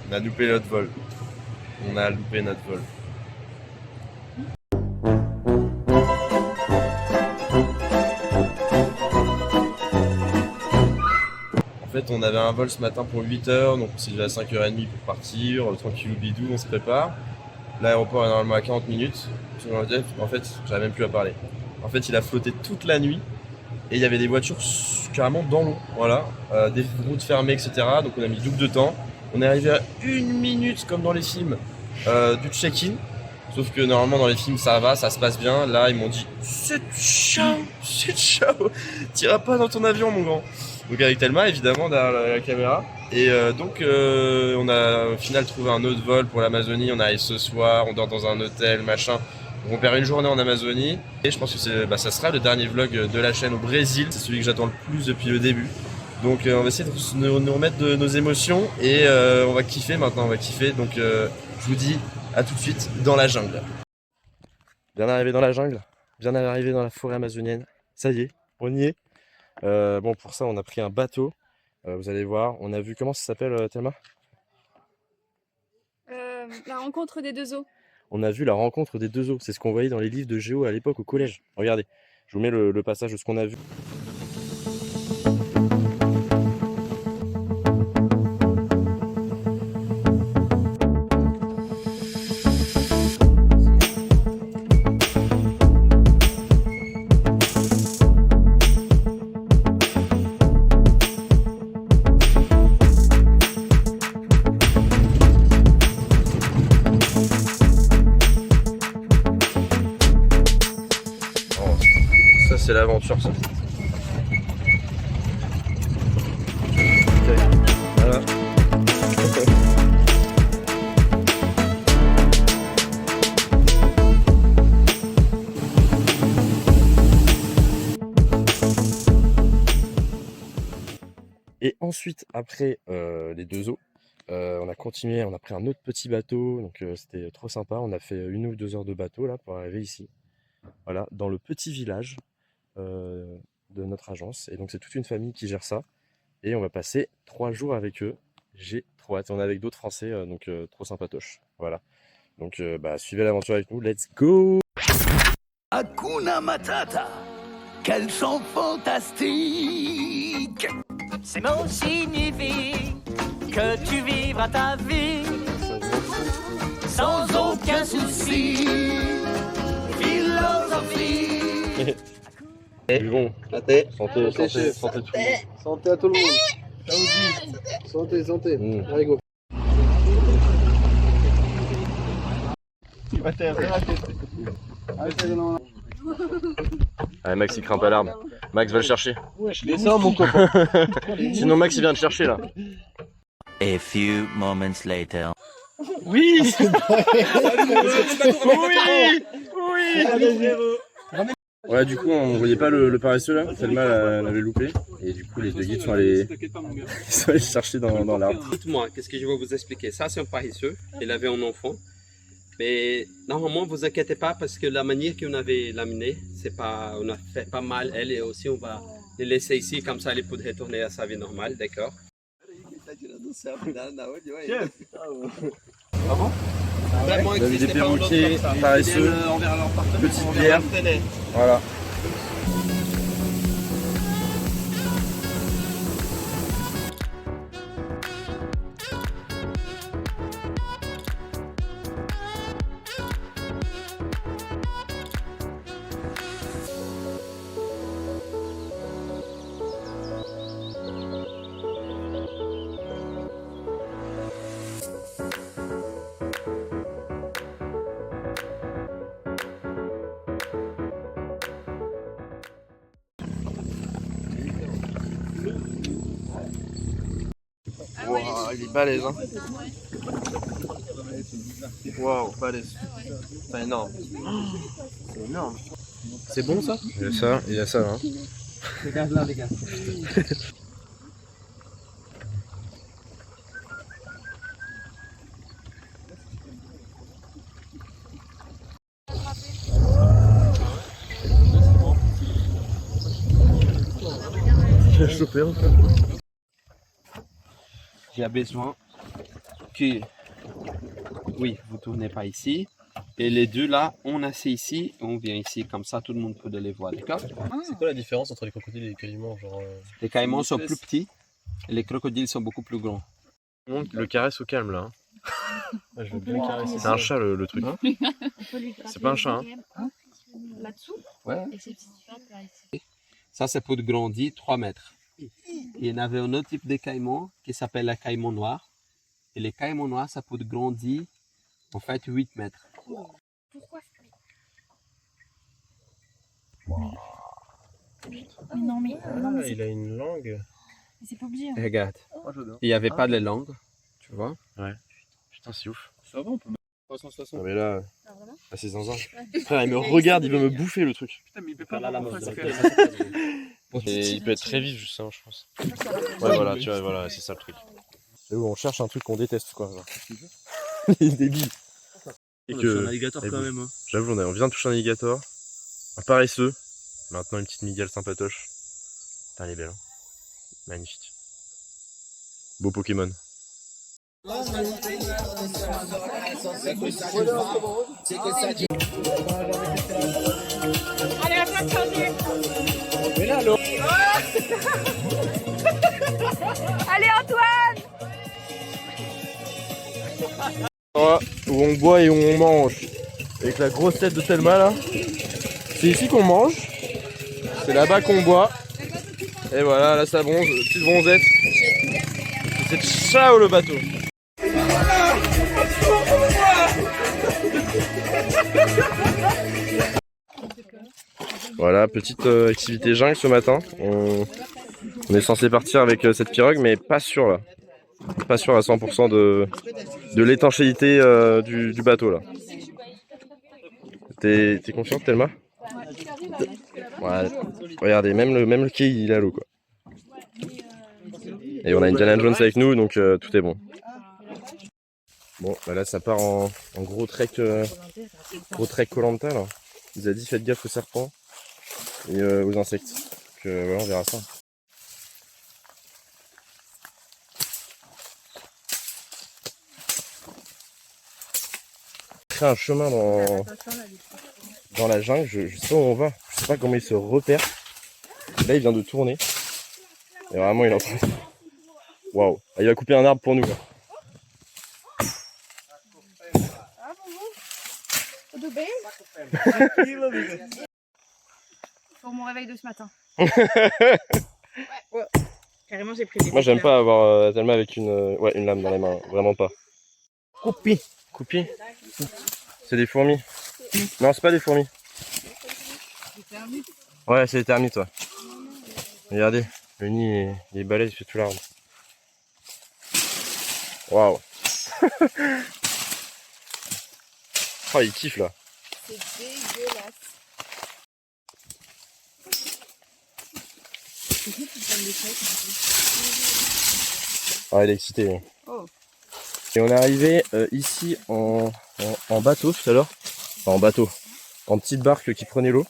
On a loupé notre vol. On a loupé notre vol. En fait, on avait un vol ce matin pour 8h, donc on s'est levé à 5h30 pour partir, tranquillou bidou, on se prépare. L'aéroport est normalement à 40 minutes. En fait, j'arrive même plus à parler. En fait, il a flotté toute la nuit et il y avait des voitures carrément dans l'eau, voilà, des routes fermées, etc. Donc on a mis double de temps. On est arrivé à 1 minute, comme dans les films, du check-in. Sauf que normalement dans les films ça va, ça se passe bien. Là ils m'ont dit c'est ciao, t'iras pas dans ton avion mon grand. Donc avec Thelma évidemment derrière la caméra. Et donc on a au final trouvé un autre vol pour l'Amazonie. On arrive ce soir, on dort dans un hôtel, machin. Donc on perd une journée en Amazonie. Et je pense que ça sera le dernier vlog de la chaîne au Brésil. C'est celui que j'attends le plus depuis le début. Donc on va essayer de nous remettre de nos émotions. Et on va kiffer maintenant, on va kiffer. Donc je vous dis à tout de suite dans la jungle. Bien arrivé dans la jungle, bien arrivé dans la forêt amazonienne. Ça y est, on y est. Bon, pour ça, on a pris un bateau. Vous allez voir, on a vu, comment ça s'appelle, Thelma? La rencontre des deux eaux. On a vu la rencontre des deux eaux. C'est ce qu'on voyait dans les livres de géo à l'époque au collège. Regardez, je vous mets le passage de ce qu'on a vu. C'est l'aventure ça. Okay. Voilà. Et ensuite, après les deux eaux, on a continué, on a pris un autre petit bateau, donc c'était trop sympa. On a fait 1 ou 2 heures de bateau là pour arriver ici. Voilà, dans le petit village de notre agence. Et donc c'est toute une famille qui gère ça. Et on va passer 3 jours avec eux. J'ai trop hâte. On est avec d'autres Français, donc trop sympatoche. Voilà. Donc suivez l'aventure avec nous. Let's go! Hakuna Matata, quel chant fantastique! Ces mots signifient que tu vivras ta vie sans aucun souci. Philosophie. Buvons. Santé. Santé, santé, chef. santé tout le monde. Santé à tout le monde. Santé, santé. Allez, go. Allez, Max il craint pas l'arme. Max va le chercher. Descends mon copain. Sinon Max il vient te chercher là. A few moments later. Oui. Oui. Ouais, du coup on voyait pas le paresseux là. Thelma l'avait loupé. Et du coup les deux guides sont allés chercher dans l'arbre. Dites-moi, qu'est-ce que je vais vous expliquer? Ça, c'est un paresseux. Il avait un enfant. Mais normalement, vous inquiétez pas parce que la manière qu'on avait laminé, on a fait pas mal. Elle et aussi, on va les laisser ici. Comme ça, elle peut retourner à sa vie normale. D'accord? Ah bon? On a vu des perroquets, paresseux, petites bières. Voilà. Wow, il est balèze hein. Waouh, balèze. C'est énorme. C'est énorme. C'est bon ça? Il y a ça hein. Regarde là les gars. Il a chopé en fait. J'ai besoin que... Oui, vous tournez pas ici. Et les deux là, on assied ici, et on vient ici, comme ça tout le monde peut les voir, d'accord? C'est quoi la différence entre les crocodiles et les caïmans genre, Les caïmans sont plus petits, et les crocodiles sont beaucoup plus grands. Le caresse au calme là. ouais, je veux bien caresser. C'est un chat le truc. C'est pas un chat. Hein. Là-dessous. Ouais. Et ces petites pattes là ici. Ça, c'est pour grandir 3 mètres. Il y en avait un autre type de caïman qui s'appelle la caïman noire. Et les caïmans noirs, ça peut grandir en fait 8 mètres. Pourquoi Mais non, mais Ah, il a une langue. c'est pas obligé. Et regarde, Moi je veux bien. il n'y avait pas de langue, tu vois. Putain, c'est ouf. Ça va, on peut mettre 360. Non mais là, Ah, vraiment c'est zinzin. Frère, il me regarde, il veut me bouffer le truc. Putain, mais il peut pas là, Et il peut être très vif justement, je pense. Ouais, voilà, tu vois, voilà, c'est ça le truc. C'est où on cherche un truc qu'on déteste, quoi. Il est débile. Et C'est un alligator et quand vous- même. Hein. J'avoue, on vient de toucher un alligator. Un paresseux. Maintenant, une petite migale sympatoche. Putain, elle est belle. Hein. Magnifique. Beau Pokémon. Allez, à toi, Claudie. Allez, Antoine. Où on boit et où on mange. Avec la grosse tête de Thelma là. C'est ici qu'on mange. C'est là-bas qu'on boit. Et voilà, là ça bronze, petite bronzette. C'est ciao le bateau. Voilà, petite activité jungle ce matin. On est censé partir avec cette pirogue, mais pas sûr là. Pas sûr à 100% de l'étanchéité du bateau là. T'es confiante, Thelma? Ouais. Regardez, même le quai il est à l'eau quoi. Et on a Indiana Jones avec nous, donc tout est bon. Bon, bah là ça part en gros trek Koh-Lanta là. Il nous a dit faites gaffe aux serpents et aux insectes. Donc voilà, on verra ça. Créer un chemin dans la jungle, je sais pas où on va, je sais pas comment il se repère. Là il vient de tourner. Et vraiment il est en train de... Waouh, il va couper un arbre pour nous là. Ah, bonjour. Tudo bem? Pour mon réveil de ce matin. Carrément, j'ai pris des Moi j'aime pas avoir Thelma avec une lame dans les mains, vraiment pas. Coupi. Coupi. C'est des fourmis. Non, c'est pas des fourmis. Ouais, c'est des termites, ouais. Regardez, le nid il est balèze, il fait tout l'arbre. Waouh. Oh, il kiffe là. C'est dégueulasse. Ah, il est excité. Oh. Et on est arrivé ici en bateau tout à l'heure. Enfin, en bateau. En petite barque qui prenait l'eau.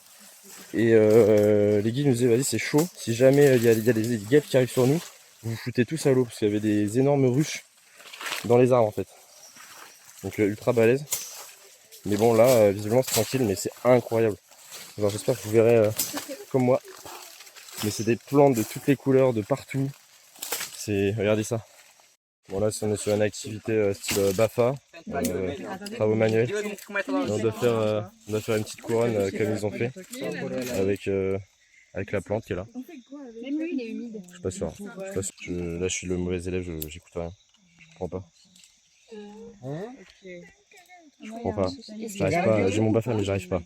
Et les guides nous disaient, vas-y, c'est chaud. Si jamais il y a des guêpes qui arrivent sur nous, vous vous foutez tous à l'eau. Parce qu'il y avait des énormes ruches dans les arbres en fait. Donc ultra balèze. Mais bon, là, visiblement, c'est tranquille, mais c'est incroyable. Genre, j'espère que vous verrez comme moi. Mais c'est des plantes de toutes les couleurs, de partout. Regardez ça. Bon là on est sur une activité style BAFA, travaux manuels. Et on doit faire une petite couronne comme ils ont fait, avec la plante qui est là. Même lui, il est humide. Je suis pas sûr. Là je suis le mauvais élève, j'écoute rien. Je comprends pas. Je comprends pas. J'arrive pas. J'ai mon BAFA mais j'arrive pas.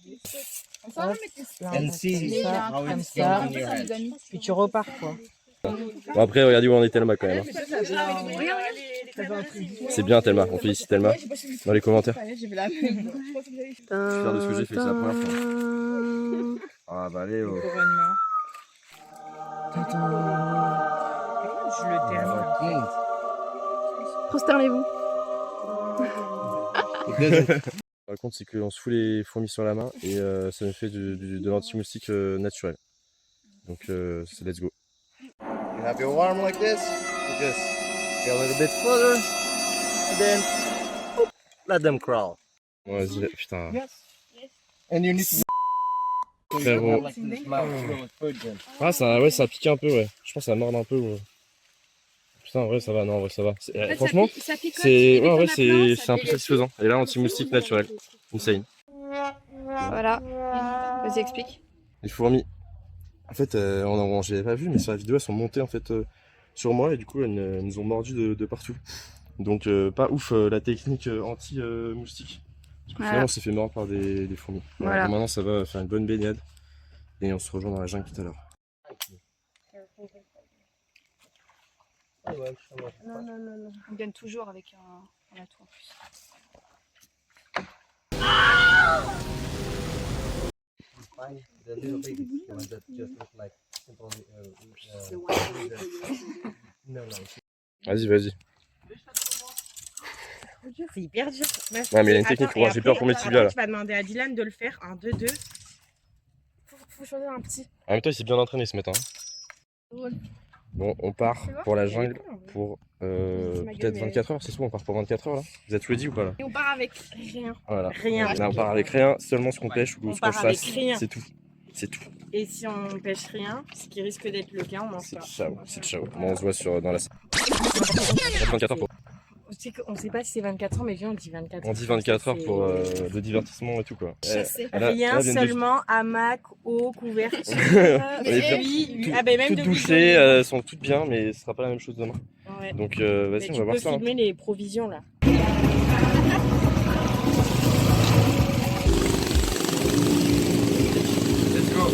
And see how it's done on your head. Puis tu repars quoi. Bon après regardez où on est Thelma quand même. Hein. C'est bien Thelma, on félicite Thelma dans les commentaires. Je suis fier de ce que j'ai fait, c'est la première fois. Ah bah allez oh. Couronnement. Je le termine. Prosternez-vous. Par contre c'est qu'on se fout les fourmis sur la main et ça nous fait de l'anti-moustique naturel. Donc c'est let's go. You have your arm like this, you just go a little bit further, then let them crawl. Bon, vas-y, putain. And you need to Frérot. like this mouth with food then. Ah, ça pique un peu, ouais. Je pense que ça morde un peu. Ouais. Putain, ouais, ça va, non, ouais, ça va. Franchement, c'est ouais, c'est un peu satisfaisant. Et là, anti-moustique naturel. Insane. Voilà. Vas-y, explique. Les fourmis. En fait, je l'avais pas vu, mais sur la vidéo, elles sont montées en fait sur moi et du coup, elles nous ont mordu de partout. Donc, pas ouf la technique anti-moustique. Parce que finalement, on s'est fait mordre par des fourmis. Voilà. Maintenant, ça va faire une bonne baignade. Et on se rejoint dans la jungle tout à l'heure. Non. On gagne toujours avec un atout en plus. Find the little baby, the ones that just look like simple. No. Vas-y. C'est hyper dur. Ouais, mais il y a une technique, Attends, j'ai peur pour mes tibias là. Tu vas demander à Dylan de le faire en 2-2. Faut choisir un petit. En même temps, il s'est bien entraîné ce matin. Bon, on part pour la jungle pour peut-être 24 heures, c'est ça, on part pour 24 heures là. Vous êtes ready ou pas là? Et on part avec rien. Voilà. Rien. Là, on part avec rien, seulement ce qu'on pêche ou On ce qu'on part avec chasse. rien. C'est tout. C'est tout. Et si on pêche rien, ce qui risque d'être le cas, on mange C'est pas. ciao. C'est ciao. Bon, on se voit dans la salle. 24 heures pour. On sait pas si c'est 24 heures, mais viens, on dit 24 heures. On dit 24 heures pour le divertissement et tout quoi. Chasser. Rien, seulement hamac, eau, couverture. On est bien. Lui, ah ben même Toutes de douchées, elles sont toutes bien, mais ce sera pas la même chose demain. Ouais. Donc Mais vas-y, on tu va voir peux ça. Hein. filmer les provisions là. Let's go.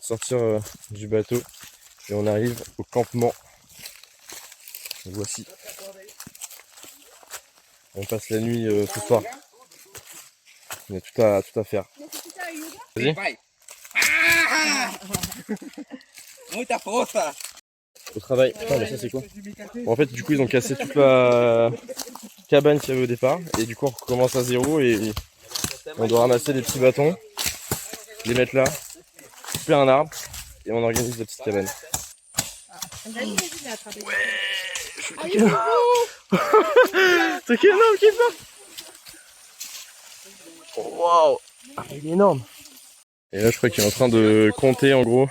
Sortir du bateau et on arrive au campement. Voici. On passe la nuit ce soir. Il y a tout à faire. Vas-y. Au travail. Putain, mais ça c'est quoi? Bon, en fait, du coup, ils ont cassé toute la cabane qu'il y avait au départ. Et du coup, on recommence à zéro et on doit ramasser des petits bâtons, les mettre là, couper un arbre et on organise la petite cabane. C'est quel homme qui part? Waouh! Il est énorme! Et là, je crois qu'il est en train de compter en gros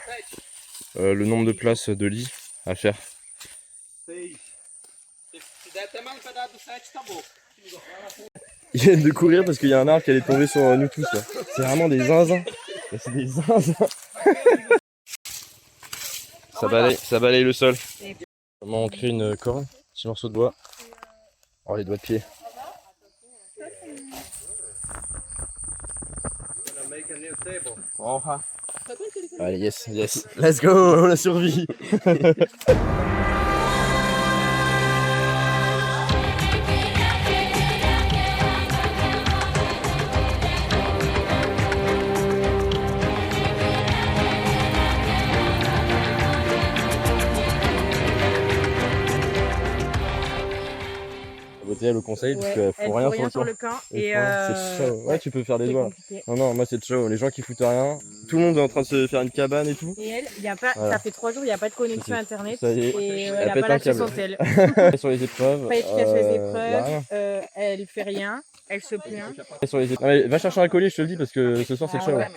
le nombre de places de lits à faire. Ils viennent de courir parce qu'il y a un arbre qui allait tomber sur nous tous là. C'est vraiment des zinzins. C'est des zinzins. Ça balaye le sol. Comment on crée une corde? Petit morceau de bois. Oh, les doigts de pied. Allez, yes. Let's go, on a survécu. Le conseil parce qu'il faut rien sur le camp. Et c'est chaud. Ouais, tu peux faire les doigts. Compliqué. Non, moi c'est chaud. Les gens qui foutent rien. Tout le monde est en train de se faire une cabane et tout. Et elle, y a pas, ça fait 3 jours, il n'y a pas de connexion internet. Ça y est, Et elle elle n'a pète pas un lâché câble. son tel. Sur les épreuves. Pas efficace sur les y a épreuves. rien. Elle fait rien. Elle se plaint. Sur les épreuves. Allez, va chercher un collier, je te le dis, parce que ce soir c'est Ah chaud. ouais,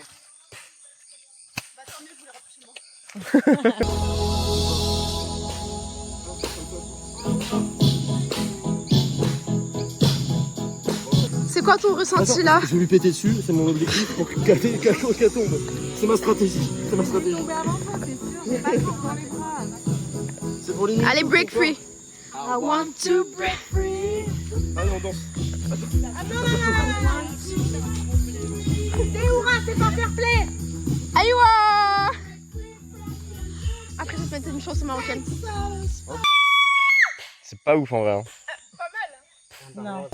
C'est quoi ton ressenti là? Je vais lui péter dessus, c'est mon objectif pour qu'elle tombe. C'est ma stratégie. C'est pour les nuits. Allez, break free. I want to break free. Allez, on danse. C'est pas fair play. Aïwa. Après, je vais te mettre une chanson marocaine. C'est pas ouf en vrai. Hein. Non.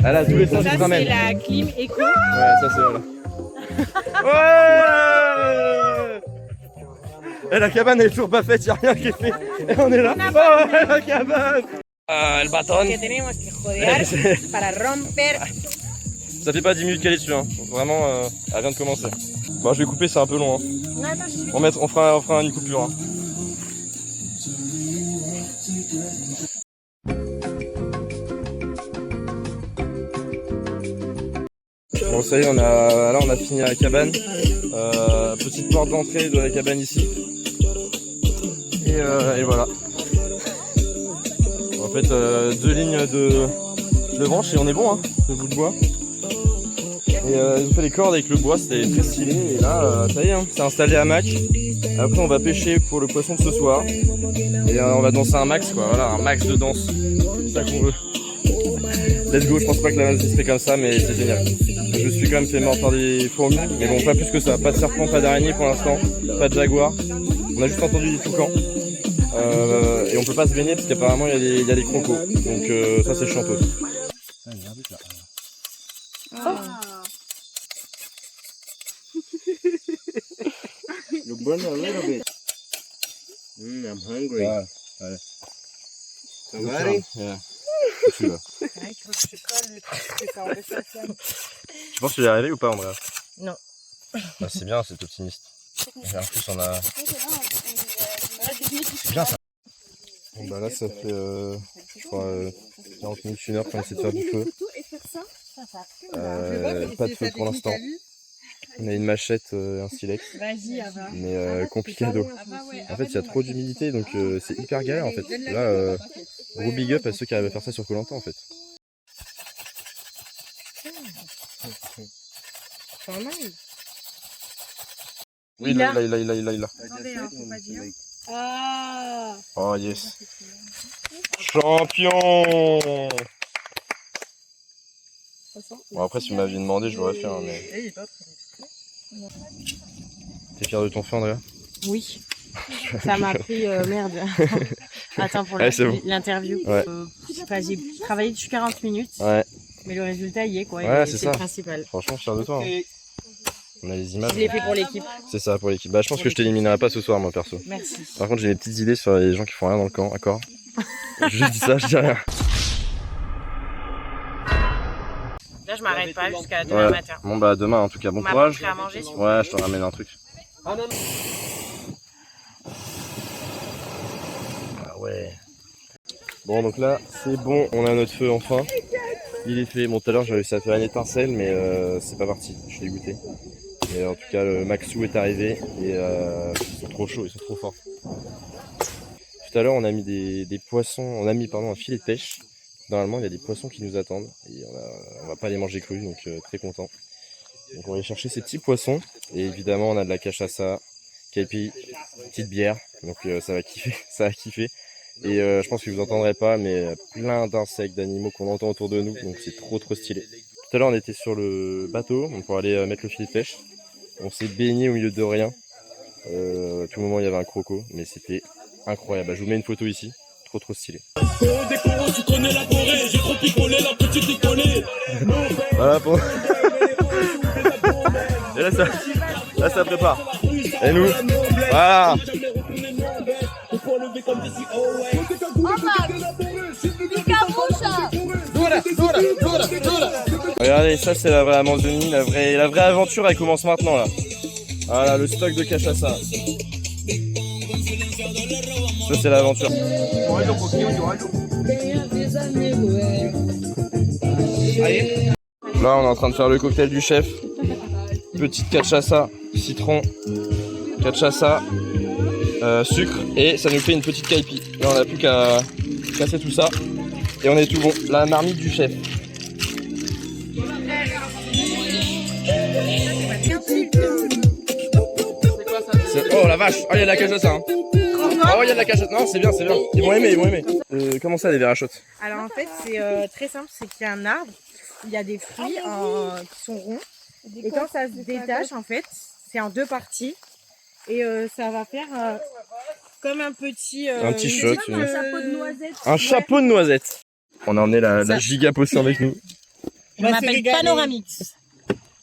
Ah là, tous les sens Ça, se c'est ramènent. la clim éco. Ouais, ça c'est voilà. Ouais. Et la cabane elle est toujours pas faite, y'a rien qui est fait. Et on est là. Oh ouais, la cabane. El bâton. Que tenemos que jodear para romper Ça fait pas 10 minutes qu'elle est dessus, hein. Donc vraiment, elle vient de commencer. Bon, je vais couper, c'est un peu long. Hein. Non, attends, je suis... On fera une coupure. Hein. Bon, ça y est, on a fini la cabane. Petite porte d'entrée de la cabane ici. Et voilà. En fait, 2 lignes de branches et on est bon, hein, de bout de bois. Et ils ont fait les cordes avec le bois, c'était très stylé. Et là, ça y est, hein, c'est installé à Mac. Après, on va pêcher pour le poisson de ce soir. Et on va danser un max, quoi. Voilà, un max de danse. C'est ça qu'on veut. Let's go, je pense pas que la danse serait comme ça, mais c'est génial. Je me suis quand même fait mort par des fourmis, mais bon, pas plus que ça. Pas de serpent, pas d'araignée pour l'instant, pas de jaguar. On a juste entendu des toucans. Et on peut pas se baigner parce qu'apparemment il y a des crocos. Donc ça c'est chiantos. You burn a little bit. I'm hungry. Somebody? Yeah. Celui-là. Tu penses qu'il est arrivé ou pas, Andrea? Non. Bah, c'est bien, c'est optimiste. Et en plus on a... C'est bien ça. Bon bah là ça fait je crois 40 minutes, 1 heure qu'on essaie de faire du feu. Pas de feu pour l'instant. On a une machette, un silex, mais complicado. En fait il y a trop d'humidité donc c'est hyper galère en fait. Là gros big up à ceux qui arrivent à faire ça sur Koh-Lanta en fait. Oui là. Attendez, hein, faut pas dire. Oh yes. Champion. Bon après si vous m'aviez demandé je l'aurais fait hein, mais... T'es fier de ton feu Andrea? Oui. Ça m'a pris merde. Attends pour l'interview. Ouais. J'ai travaillé dessus 40 minutes. Ouais. Mais le résultat y est quoi. Ouais, c'est c'est ça. le principal. Franchement fier de toi. Hein. On a les images. Je l'ai fait pour l'équipe. C'est ça pour l'équipe. Bah je pense que je t'éliminerai pas ce soir moi perso. Merci. Par contre j'ai des petites idées sur les gens qui font rien dans le camp, d'accord? Je dis ça, je dis rien. Là je m'arrête pas jusqu'à demain matin. Bon bah demain en tout cas, bon On m'a courage. prêt à manger, ouais, je te ramène un truc. Ah ouais. Bon donc là c'est bon, on a notre feu enfin. Il est fait. Bon tout à l'heure j'ai réussi à faire une étincelle mais c'est pas parti, je suis dégoûté. Mais en tout cas le Maxou est arrivé et ils sont trop chauds, ils sont trop forts. Tout à l'heure on a mis des poissons, on a mis un filet de pêche. Normalement il y a des poissons qui nous attendent et on va pas les manger crus donc très content. Donc on va aller chercher ces petits poissons et évidemment on a de la cachaça, caipi, petite bière donc ça va kiffer, et je pense que vous entendrez pas mais plein d'insectes, d'animaux qu'on entend autour de nous donc c'est trop stylé. Tout à l'heure on était sur le bateau donc pour aller mettre le filet de pêche, on s'est baigné au milieu de rien, à tout moment il y avait un croco mais c'était incroyable. Bah, je vous mets une photo ici, trop stylé. Voilà pour... Et là ça prépare. Et nous, voilà. Regardez, ça c'est la vraie Amazonie, la vraie aventure elle commence maintenant là. Voilà le stock de cachaça. Ça c'est l'aventure. Là on est en train de faire le cocktail du chef. Petite cachaça, citron, cachaça, sucre et ça nous fait une petite caipi. Là on n'a plus qu'à casser tout ça et on est tout bon. La marmite du chef. Oh la vache, oh il y a de la cachaça hein. Oh il y a de la cachaça, non c'est bien. Ils vont aimer. Comment ça les verres à shot? Alors en fait c'est très simple, c'est qu'il y a un arbre, il y a des fruits qui sont ronds. Et quand ça se détache, en fait, c'est en 2 parties. Et ça va faire comme un petit shot. Un chapeau de noisette. Un chapeau de noisette. On a emmené la giga potion avec nous. Je m'appelle Panoramix.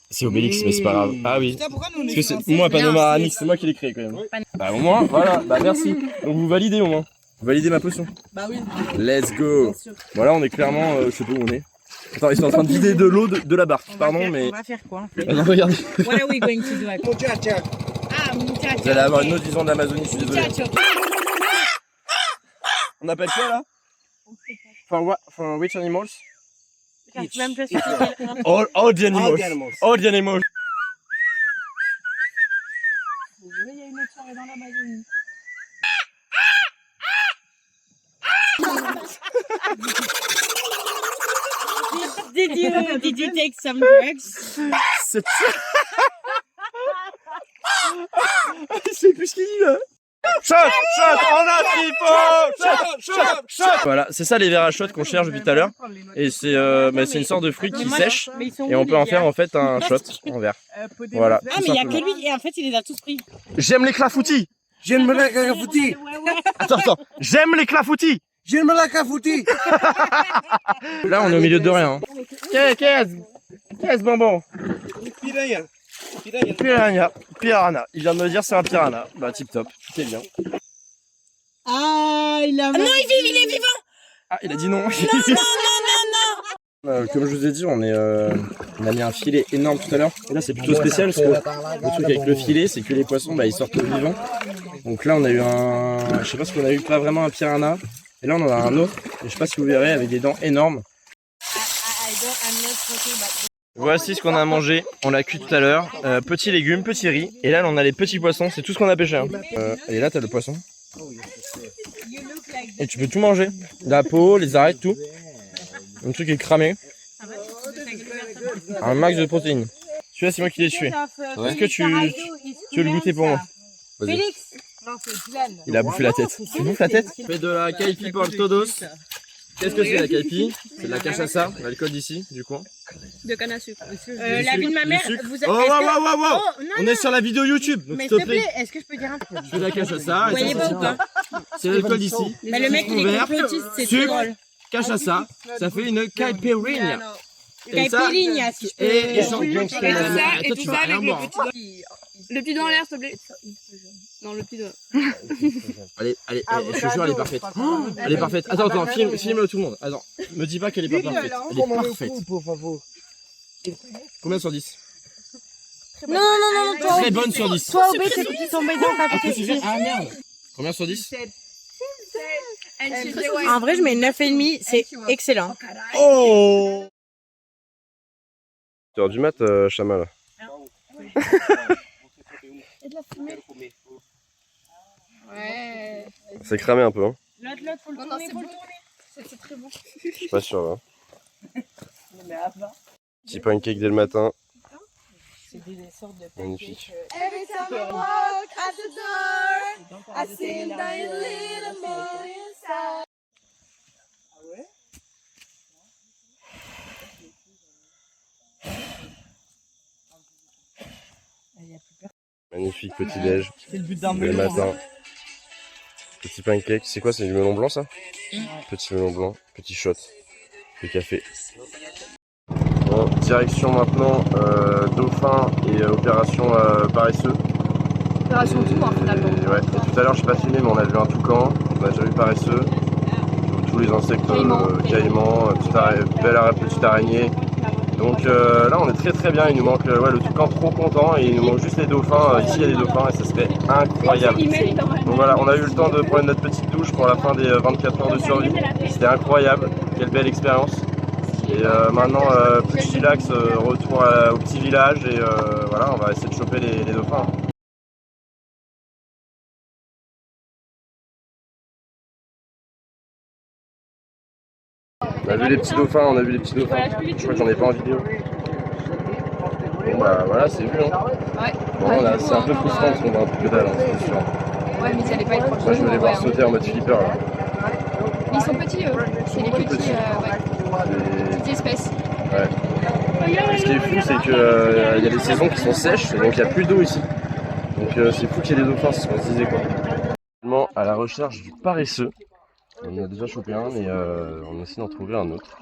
C'est Obélix, mais c'est pas grave. Ah oui. Parce que c'est moi Panoramix, c'est moi qui l'ai créé quand même. Bah au moins, voilà, bah merci. Donc vous validez au moins. Vous validez ma potion. Bah oui. Let's go. Voilà, on est clairement, je sais pas où on est. Attends, ils sont en train de vider de l'eau de la barque, On va pardon, faire- mais. On va faire quoi en fait? Regardez. What are we going to do? Muchacha. Ah, muchacho. Vous allez avoir une autre vision de l'Amazonie, je suis désolé. Muchacho. On appelle quoi là? For which animals? Même pas sûr. All the All animals. the animals. All the animals. Il y a une autre soirée dans l'Amazonie. Did you take some drugs? C'est Il sait plus ce qu'il dit là. Shot, on a ce qu'il faut. Shot. Voilà, c'est ça les verres à shot qu'on cherche depuis tout à l'heure. Et c'est une sorte de fruit qui sèche et on peut en faire en fait un shot en verre. Voilà. Ah, mais il y a que lui et en fait il les a tous pris. J'aime les clafoutis. J'aime la cafouti. Attends. J'aime les clafoutis. J'aime la cafouti. Là, on est au milieu de rien. Qu'est-ce bonbon? Piranha. Piranha. Il vient de me dire c'est un piranha. Bah tip top, tout est bien. Ah, il a. Non, il est vivant. Ah, il a dit non. Comme je vous ai dit, on a mis un filet énorme tout à l'heure. Et là, c'est plutôt spécial parce que le truc avec le filet, c'est que les poissons, ils sortent vivants. Donc là, on a eu je sais pas si on a eu pas vraiment un piranha. Et là, on en a un autre. Et je sais pas si vous verrez, avec des dents énormes. Voici ce qu'on a mangé. On l'a cuit tout à l'heure. Petits légumes, petits riz. Et là, on a les petits poissons. C'est tout ce qu'on a pêché. Hein. Et là, t'as le poisson. Et tu peux tout manger. La peau, les arêtes, tout. Le truc est cramé. Un max de protéines. Celui-là, c'est moi qui l'ai tué. Est-ce que tu veux le goûter pour moi? Félix. Non, c'est Dylan. Il a bouffé la tête. Tu bouffes la tête? Fais de la caipi pour todos. Qu'est-ce que c'est la caipi? C'est de la cachaça, l'alcool d'ici, du coin. De canne à sucre. La vie de ma mère. sucre. Vous Oh, wow. On est sur la vidéo YouTube, donc Mais s'il te plaît. est-ce que je peux dire un truc? Je fais de la cachaça. Vous voyez pas ou pas? C'est l'alcool d'ici. Mais le mec il est Vert, complotiste, c'est trop sucre, drôle. cachaça, ça fait une caipirinha. Caipirinha, si je peux. Et ça, toi, tu vas rien boire. Le petit doigt en l'air, s'il te plaît. Non, le petit doigt. Allez, je te jure, elle est parfaite. Elle est parfaite. Attends, filme-le tout le monde. Attends, me dis pas qu'elle est pas parfaite. Elle est parfaite. Combien sur 10? Non, toi. Très bonne sur 10. Toi, Obé, c'est tombé dans ta petite. Ah merde. Combien sur 10? En vrai, je mets 9,5, c'est excellent. Oh! Tu as du mat, Chama là. Ouais. C'est cramé un peu, hein. L'autre, faut le tourner, C'est très bon. Je suis pas sûr, là. Petit pancake dès le matin. C'est des sortes de Magnifique. Every time I walk out the door, I see that little more inside. Magnifique petit déj. Dès le matin. Petit pancake. C'est quoi? C'est du melon blanc ça? Petit melon blanc. Petit shot de café. Bon, direction maintenant Dauphin et opération paresseux. Opération tout, hein, finalement. Et, ouais. Et tout à l'heure, je sais pas filmé, mais on a vu un toucan, on a déjà vu paresseux, tous les insectes, caïmans, petite araignée. Donc là, on est très bien. Il nous manque le toucan trop content et il nous manque juste les dauphins. Ici, il y a des dauphins et ça serait incroyable. Donc voilà, on a eu le temps de prendre notre petite douche pour la fin des 24 heures de survie. C'était incroyable, quelle belle expérience. Et maintenant, plus de chillax, retour au petit village et voilà, on va essayer de choper les dauphins. On a vu les petits dauphins, Je crois que j'en ai pas en vidéo. Bon bah voilà, c'est vu hein. Ouais. Bon, là, c'est un peu frustrant parce qu'on voit un peu que dalle, hein, c'est sûr. Ouais, mais ils allaient pas être proches. Moi je veux les voir sauter en mode flipper là. Mais ils sont petits eux. C'est les petits, petites espèces. Ouais. Et ce qui est fou, c'est que y a des saisons qui sont sèches et donc il n'y a plus d'eau ici. Donc c'est fou qu'il y ait des dauphins, c'est ce qu'on se disait quoi. À la recherche du paresseux. On en a déjà chopé un, mais on essaie d'en trouver un autre.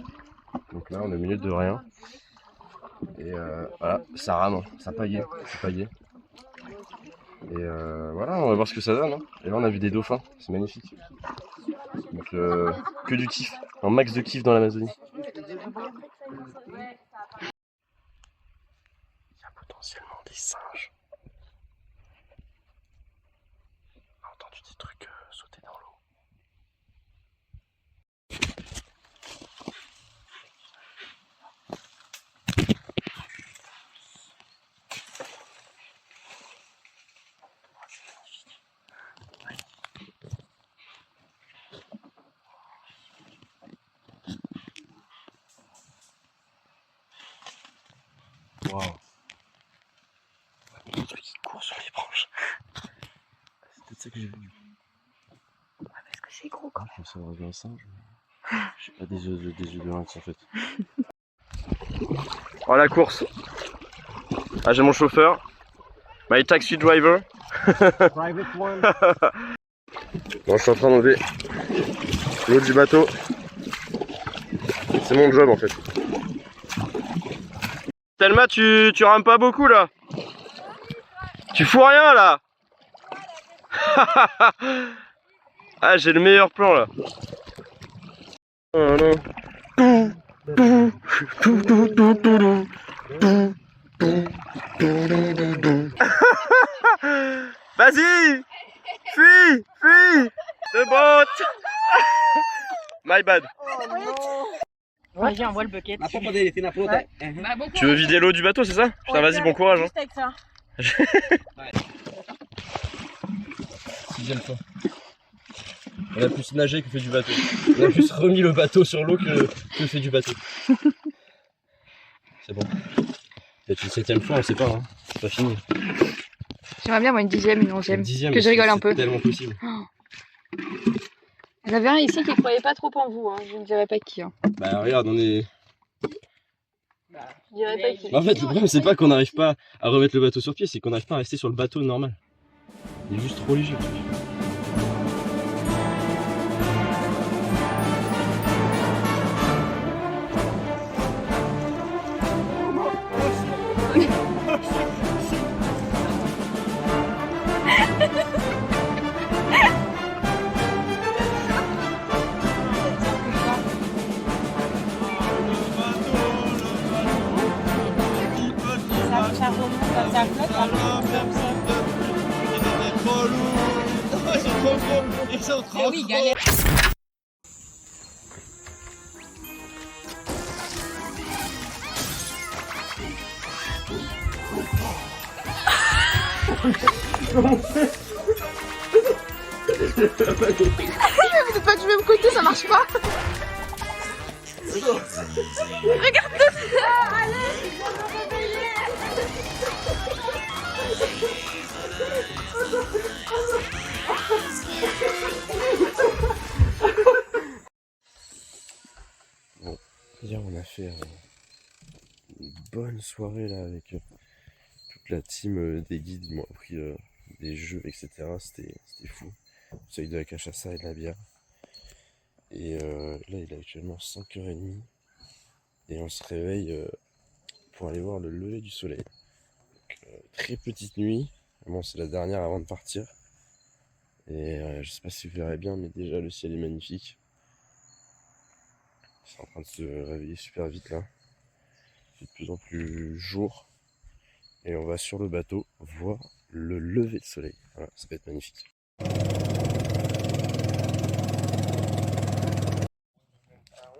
Donc là, on est au milieu de rien. Et voilà, ça rame, ça pagaie, c'est pagaie. Et voilà, on va voir ce que ça donne. Hein. Et là, on a vu des dauphins, c'est magnifique. Donc que du kiff, un max de kiff dans l'Amazonie. potentiellement des singes. On a entendu des trucs sauter dans l'eau. Waouh. Il y a un truc qui court sur les branches. C'est peut-être ça que j'ai vu. Parce que c'est gros quand même. Je pense avoir vu un singe. J'ai pas des yeux de lynx en fait. Oh la course. Ah j'ai mon chauffeur. My taxi driver. Private one. Bon, je suis en train d'enlever l'eau du bateau. C'est mon job en fait. Thelma, tu rames pas beaucoup là. Tu fous rien là. Ah, j'ai le meilleur plan là. Oh, non. Vas-y. Fuis. The boat. My bad. Vas-y, envoie le bucket. Tu veux vider l'eau du bateau, c'est ça? Putain, vas-y, bon courage. Juste avec ça. Sixième fois. On a plus nagé que fait du bateau. On a plus remis le bateau sur l'eau que fait du bateau. C'est bon. Peut-être une 7ème fois, on sait pas. Hein. C'est pas fini. J'aimerais bien moi une 10e, une 11e. Une 10ème, Que je rigole un c'est peu. tellement possible. Il y en avait un ici qui croyait pas trop en vous, hein. Je ne dirais pas qui. Hein. Bah regarde, on est... Je dirais pas qui. En fait, le problème, c'est pas qu'on n'arrive pas à remettre le bateau sur pied, c'est qu'on n'arrive pas à rester sur le bateau normal. Il est juste trop léger. Ça remonte, ça flotte, ça remonte. Ah oui, galère. Vous êtes pas du même côté, ça marche pas. Regarde. Bon, hier on a fait une bonne soirée là avec toute la team des guides. Ils m'ont appris des jeux, etc. C'était fou. Avec de la cachaça et de la bière. Et là il est actuellement 5h30 et on se réveille pour aller voir le lever du soleil. Donc, très petite nuit, bon c'est la dernière avant de partir. Et je sais pas si vous verrez bien, mais déjà le ciel est magnifique. C'est en train de se réveiller super vite là. Il fait de plus en plus jour. Et on va sur le bateau voir le lever de soleil. Voilà, ça va être magnifique.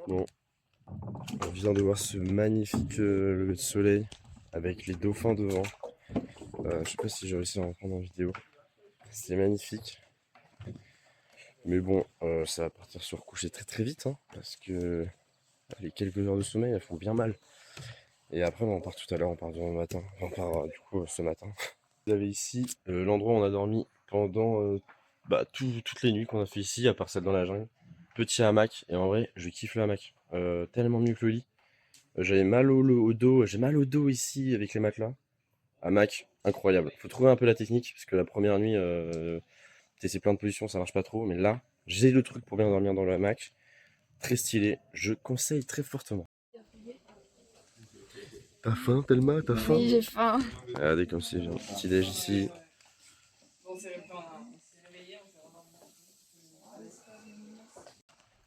Bon, on vient de voir ce magnifique lever de soleil avec les dauphins devant. Je sais pas si j'ai réussi à en prendre en vidéo. C'est magnifique. Mais bon, ça va partir se recoucher très très vite, hein, parce que les quelques heures de sommeil, elles font bien mal. Et après, on part tout à l'heure, on part demain matin. On part du coup ce matin. Vous avez ici l'endroit où on a dormi pendant toutes les nuits qu'on a fait ici, à part celle dans la jungle. Petit hamac, et en vrai, je kiffe le hamac. Tellement mieux que le lit. J'avais mal au dos, j'ai mal au dos ici avec les matelas. Hamac, incroyable. Faut trouver un peu la technique, parce que la première nuit, tester plein de positions, ça marche pas trop. Mais là, j'ai le truc pour bien dormir dans le hamac. Très stylé, je conseille très fortement. T'as faim, Thelma? T'as faim? Oui, j'ai faim. Regardez comme c'est bien. Petit déj ici.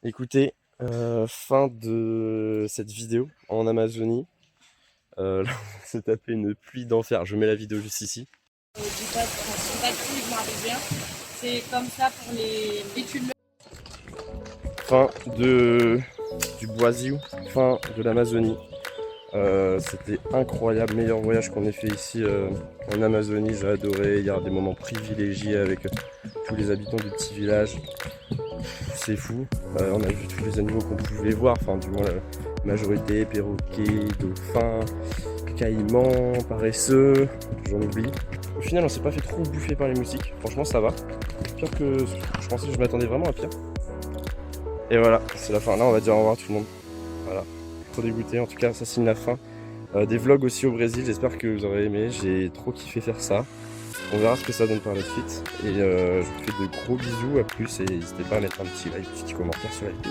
Écoutez, fin de cette vidéo en Amazonie. Là, on s'est tapé une pluie d'enfer. Je mets la vidéo juste ici. C'est comme ça pour les études. Fin du Boisiou, fin de l'Amazonie. C'était incroyable, meilleur voyage qu'on ait fait ici en Amazonie. J'ai adoré, il y a des moments privilégiés avec tous les habitants du petit village. C'est fou, on a vu tous les animaux qu'on pouvait voir, enfin du moins la majorité, perroquets, dauphins, caïmans, paresseux, j'en oublie. Au final on s'est pas fait trop bouffer par les moustiques, franchement ça va. Pire que je pensais, je m'attendais vraiment à pire. Et voilà, c'est la fin, là on va dire au revoir à tout le monde. Voilà, trop dégoûté, en tout cas ça signe la fin. Des vlogs aussi au Brésil, j'espère que vous aurez aimé, j'ai trop kiffé faire ça. On verra ce que ça donne par la suite. Et je vous fais de gros bisous, à plus et n'hésitez pas à mettre un petit like, un petit commentaire sur la vidéo.